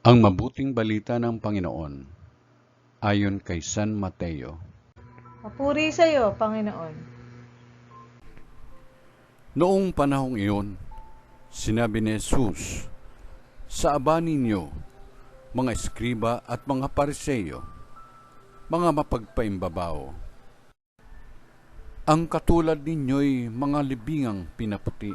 Ang mabuting balita ng Panginoon ayon kay San Mateo. Papuri sa iyo, Panginoon. Noong panahong iyon, sinabi ni Jesus, "Sa aba ninyo, mga eskriba at mga pariseyo, mga mapagpaimbabaw, ang katulad ninyo'y mga libingang pinaputi,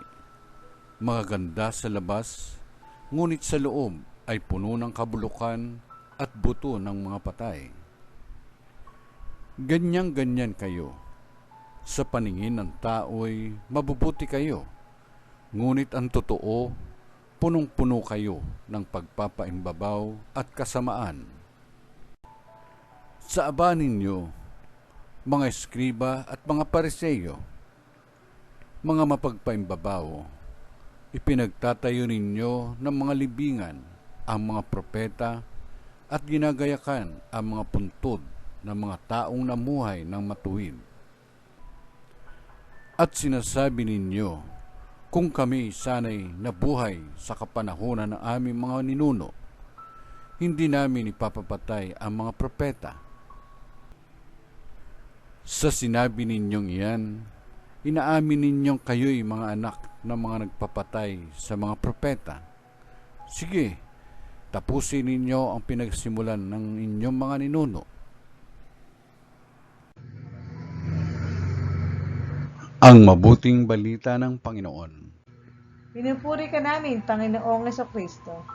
mga ganda sa labas, ngunit sa loob ay puno ng kabulukan at buto ng mga patay. Ganyan-ganyan kayo. Sa paningin ng tao'y mabubuti kayo, ngunit ang totoo, punong-puno kayo ng pagpapaimbabaw at kasamaan. Sa aba ninyo, mga eskriba at mga pariseyo, mga mapagpaimbabaw, ipinagtatayo ninyo ng mga libingan ang mga propeta at ginagayakan ang mga puntod ng mga taong namuhay ng matuwid. At sinasabi ninyo, kung kami sana'y nabuhay sa kapanahunan ng aming mga ninuno, hindi namin ipapapatay ang mga propeta. Sa sinabi ninyong iyan, inaamin ninyong kayo'y mga anak ng mga nagpapatay sa mga propeta. Sige, tapusin ninyo ang pinagsimulan ng inyong mga ninuno. Ang mabuting balita ng Panginoon. Pinupuri ka namin, Panginoong Kristo.